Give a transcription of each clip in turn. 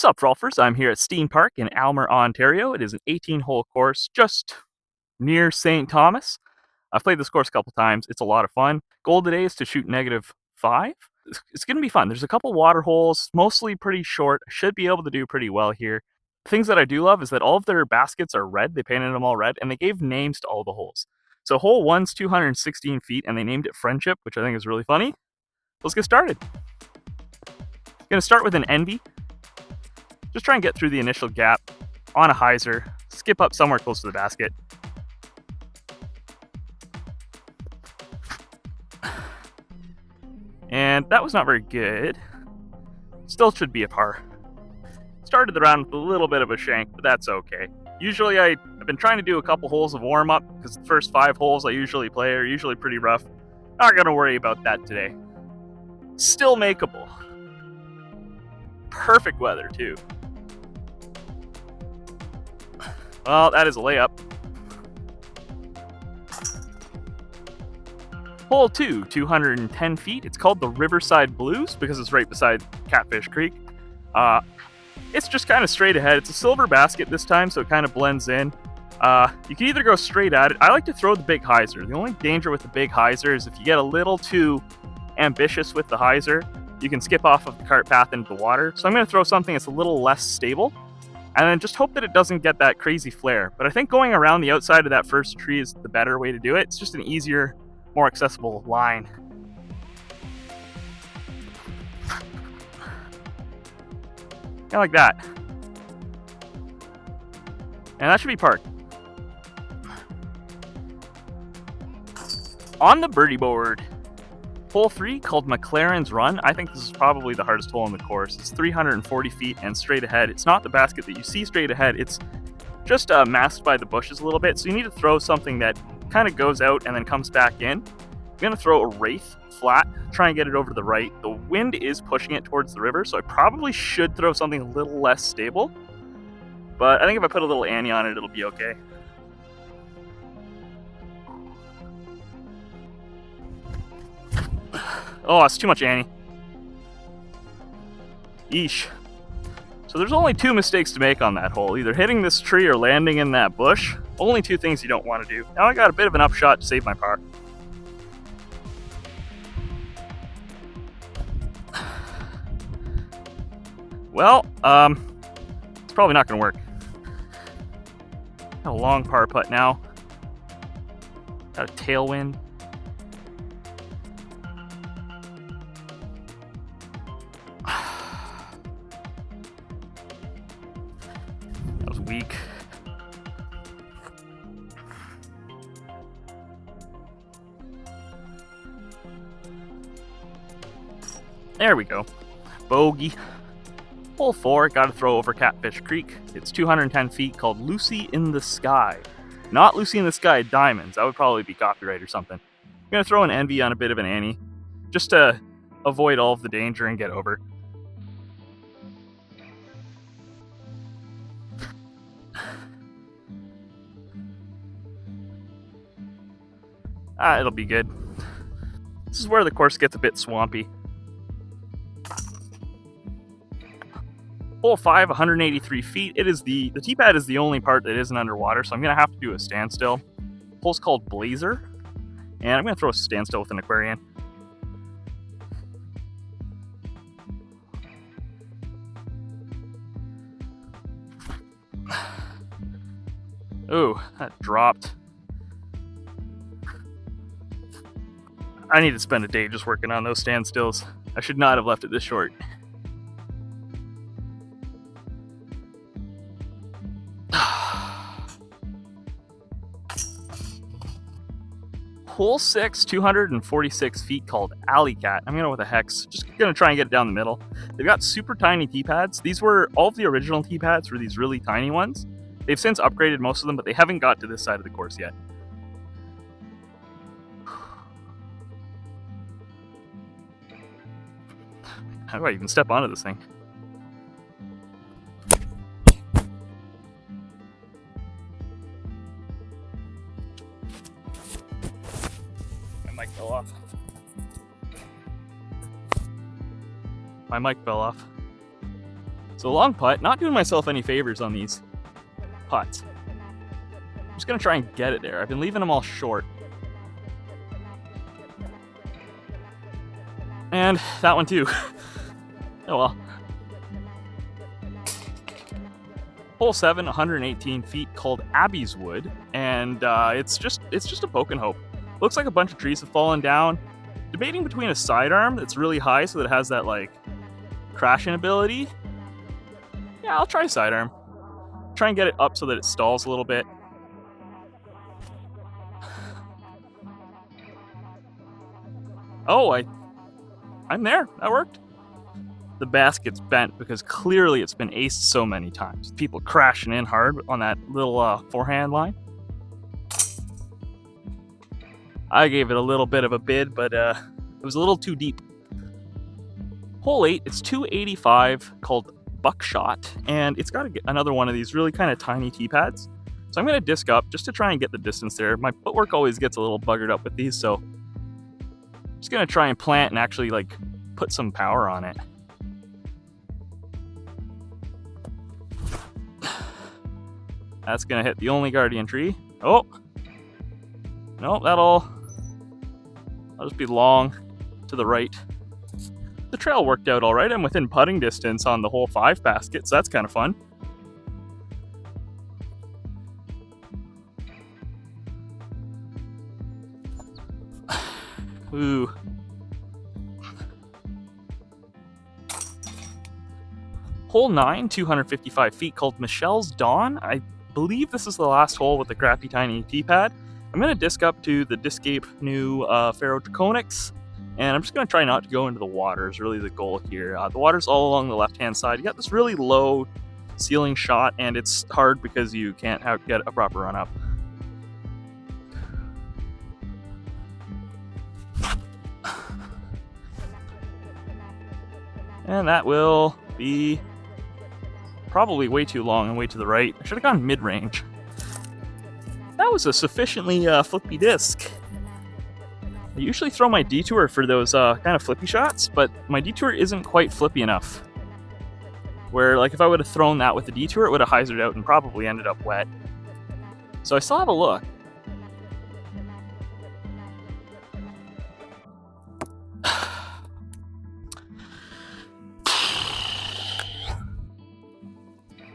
Sup, Rolfers? I'm here at Steen Park in Aylmer, Ontario. It is an 18-hole course just near St. Thomas. I've played this course a couple times. It's a lot of fun. Goal today is to shoot -5. It's going to be fun. There's a couple water holes, mostly pretty short. I should be able to do pretty well here. Things that I do love is that all of their baskets are red. They painted them all red, and they gave names to all the holes. So hole 1's 216 feet, and they named it Friendship, which I think is really funny. Let's get started. I'm going to start with an Envy. Just try and get through the initial gap on a hyzer, skip up somewhere close to the basket. And that was not very good. Still should be a par. Started the round with a little bit of a shank, but that's okay. Usually I've been trying to do a couple holes of warm-up because the first 5 holes I usually play are usually pretty rough. Not going to worry about that today. Still makeable. Perfect weather, too. Well, that is a layup. Hole 2, 210 feet. It's called the Riverside Blues because it's right beside Catfish Creek. It's just kind of straight ahead. It's a silver basket this time, so it kind of blends in. You can either go straight at it. I like to throw the big hyzer. The only danger with the big hyzer is if you get a little too ambitious with the hyzer, you can skip off of the cart path into the water. So I'm going to throw something that's a little less stable, and then just hope that it doesn't get that crazy flare. But I think going around the outside of that first tree is the better way to do it. It's just an easier, more accessible line. Kind of like that. And that should be parked. On the birdie board, hole 3, called McLaren's Run. I think this is probably the hardest hole in the course. It's 340 feet and straight ahead. It's not the basket that you see straight ahead. It's just masked by the bushes a little bit. So you need to throw something that kind of goes out and then comes back in. I'm going to throw a Wraith flat, try and get it over to the right. The wind is pushing it towards the river, so I probably should throw something a little less stable. But I think if I put a little Annie on it, it'll be okay. Oh, it's too much Annie. Yeesh. So there's only 2 mistakes to make on that hole. Either hitting this tree or landing in that bush. Only 2 things you don't want to do. Now I got a bit of an upshot to save my par. Well, it's probably not going to work. Got a long par putt now. Got a tailwind. That was weak. There we go. Bogey. Hole 4, got to throw over Catfish Creek. It's 210 feet, called Lucy in the Sky. Not Lucy in the Sky Diamonds. That would probably be copyright or something. I'm going to throw an Envy on a bit of an Annie, just to avoid all of the danger and get over. It'll be good. This is where the course gets a bit swampy. Hole 5, 183 feet. It is the tee pad is the only part that isn't underwater, so I'm going to have to do a standstill. Hole's called Blazer, and I'm going to throw a standstill with an Aquarian. Ooh, that dropped. I need to spend a day just working on those standstills. I should not have left it this short. Hole 6, 246 feet, called Alley Cat. I'm going to go with a hex. Just going to try and get it down the middle. They've got super tiny tee pads. These were, all of the original tee pads were these really tiny ones. They've since upgraded most of them, but they haven't got to this side of the course yet. How do I even step onto this thing? My mic fell off. So long putt, not doing myself any favors on these putts. I'm just going to try and get it there. I've been leaving them all short. And that one too. Oh well. Hole 7, 118 feet, called Abby's Wood, and it's just a poke and hope. Looks like a bunch of trees have fallen down. Debating between a sidearm that's really high so that it has that like crashing ability. Yeah, I'll try sidearm. Try and get it up so that it stalls a little bit. Oh, I'm there. That worked. The basket's bent because clearly it's been aced so many times. People crashing in hard on that little forehand line. I gave it a little bit of a bid, but it was a little too deep. Hole 8, it's 285, called Buckshot, and it's got another one of these really kind of tiny tee pads. So I'm going to disc up just to try and get the distance there. My footwork always gets a little buggered up with these, so I'm just going to try and plant and actually like put some power on it. That's going to hit the only guardian tree. Oh! No, I'll just be long to the right. The trail worked out all right. I'm within putting distance on the hole 5 basket, so that's kind of fun. Ooh. Hole 9, 255 feet, called Michelle's Dawn. I believe this is the last hole with the crappy tiny tee pad. I'm going to disc up to the Discape new Ferro Draconics, and I'm just going to try not to go into the water is really the goal here. The water's all along the left-hand side. You got this really low ceiling shot, and it's hard because you can't get a proper run-up. And that will be probably way too long and way to the right. I should have gone mid-range. That was a sufficiently flippy disc. I usually throw my detour for those kind of flippy shots, but my detour isn't quite flippy enough. Where, like, if I would have thrown that with the detour, it would have hyzered out and probably ended up wet. So I still have a look.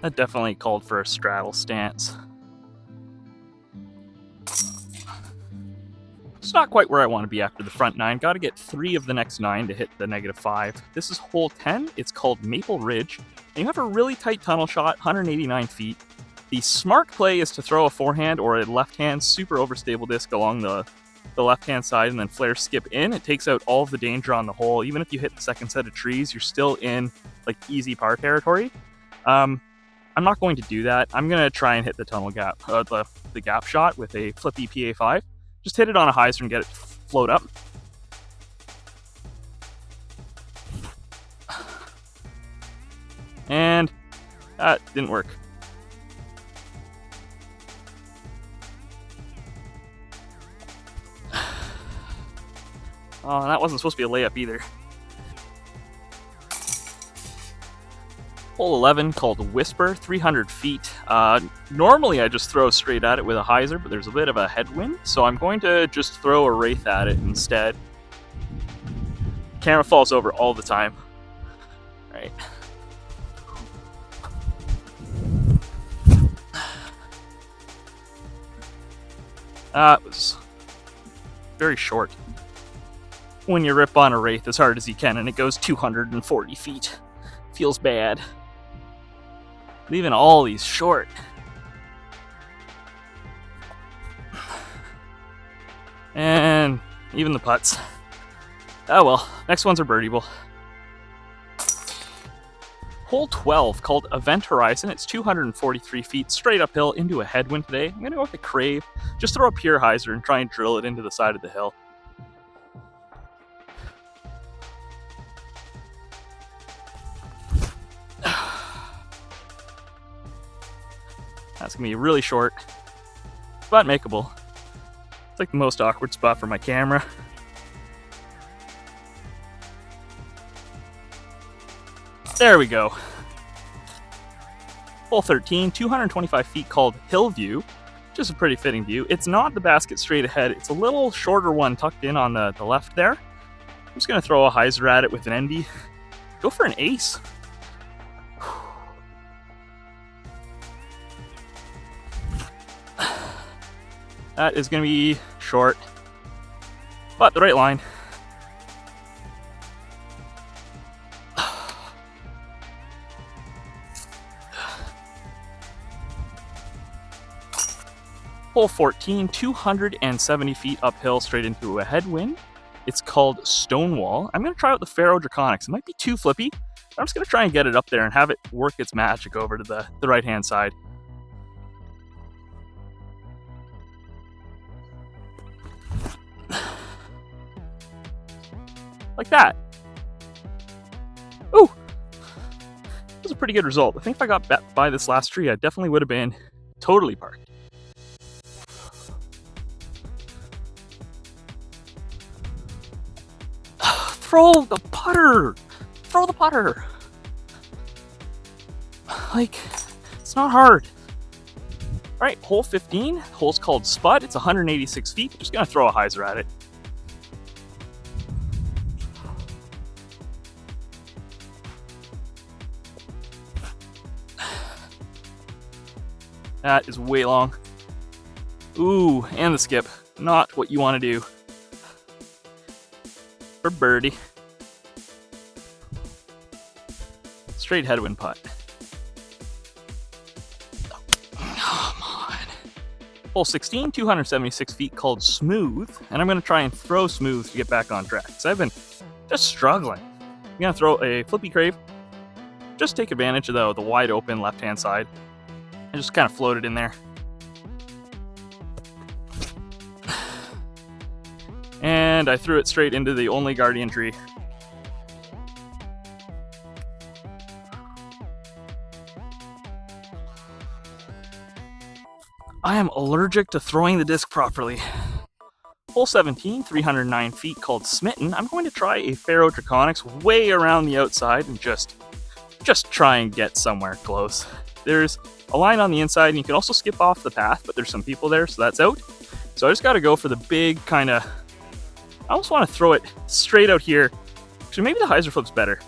That definitely called for a straddle stance. It's not quite where I want to be after the front 9. Got to get 3 of the next 9 to hit the -5. This is hole 10. It's called Maple Ridge. And you have a really tight tunnel shot, 189 feet. The smart play is to throw a forehand or a left-hand super overstable disc along the left-hand side and then flare skip in. It takes out all of the danger on the hole. Even if you hit the second set of trees, you're still in like easy par territory. I'm not going to do that. I'm going to try and hit the tunnel gap, the gap shot with a flippy PA5. Just hit it on a hyzer and get it float up. And that didn't work. Oh, that wasn't supposed to be a layup either. Hole 11, called Whisper, 300 feet. Normally I just throw straight at it with a hyzer, but there's a bit of a headwind, so I'm going to just throw a wraith at it instead. Camera falls over all the time. All right. It was very short. When you rip on a wraith as hard as you can and it goes 240 feet. Feels bad. Leaving all these short. And even the putts. Oh well, next ones are birdieable. Hole 12, called Event Horizon. It's 243 feet straight uphill into a headwind today. I'm going to go with a crave. Just throw a pure hyzer and try and drill it into the side of the hill. That's going to be really short, but makeable. It's like the most awkward spot for my camera. There we go. Hole 13, 225 feet, called Hillview, which is a pretty fitting view. It's not the basket straight ahead. It's a little shorter one tucked in on the left there. I'm just going to throw a hyzer at it with an envy. Go for an ace. That is going to be short, but the right line. Hole 14, 270 feet uphill straight into a headwind. It's called Stonewall. I'm going to try out the Pharaoh Draconics. It might be too flippy, but I'm just going to try and get it up there and have it work its magic over to the right-hand side. Like that. Ooh! That was a pretty good result. I think if I got by this last tree, I definitely would have been totally parked. Throw the putter! Throw the putter! Like, it's not hard. Alright, hole 15. Hole's called Spud. It's 186 feet. Just gonna throw a hyzer at it. That is way long. Ooh, and the skip. Not what you want to do. For birdie. Straight headwind putt. Come on. Hole 16, 276 feet, called Smooth. And I'm going to try and throw Smooth to get back on track, because I've been just struggling. I'm going to throw a flippy crave. Just take advantage of the wide open left-hand side. I just kind of floated in there. And I threw it straight into the only guardian tree. I am allergic to throwing the disc properly. Hole 17, 309 feet, called Smitten. I'm going to try a Pharaoh Draconics way around the outside and just try and get somewhere close. There's a line on the inside, and you can also skip off the path, but there's some people there, so that's out. So I just got to go for the big kind of... I almost want to throw it straight out here. Actually, maybe the hyzer flip's better.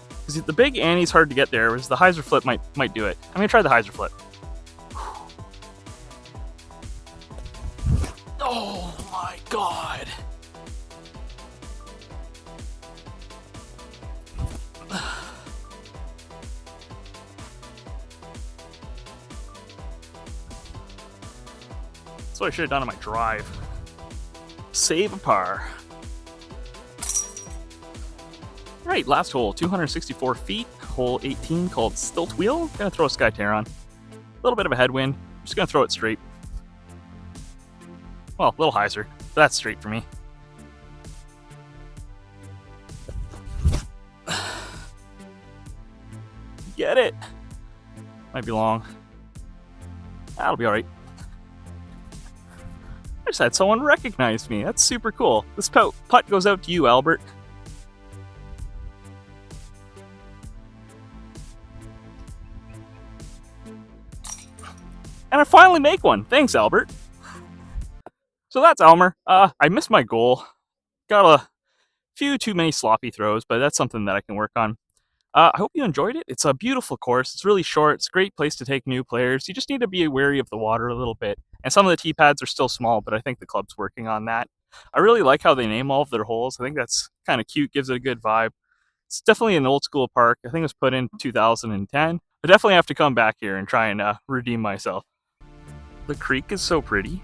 Because the big Annie's hard to get there, whereas the hyzer flip might do it. I'm going to try the hyzer flip. Oh my god! That's what I should have done on my drive. Save a par. Right, last hole, 264 feet, hole 18, called Stilt Wheel. Gonna throw a Sky Terron. A little bit of a headwind. Just gonna throw it straight. Well, a little hyzer. That's straight for me. Get it! Might be long. That'll be alright. I just had someone recognize me. That's super cool. This putt goes out to you, Albert. And I finally make one. Thanks, Albert. So that's Aylmer. I missed my goal. Got a few too many sloppy throws, but that's something that I can work on. I hope you enjoyed it. It's a beautiful course. It's really short. It's a great place to take new players. You just need to be wary of the water a little bit. And some of the tee pads are still small, but I think the club's working on that. I really like how they name all of their holes. I think that's kind of cute, gives it a good vibe. It's definitely an old school park. I think it was put in 2010. I definitely have to come back here and try and redeem myself. The creek is so pretty.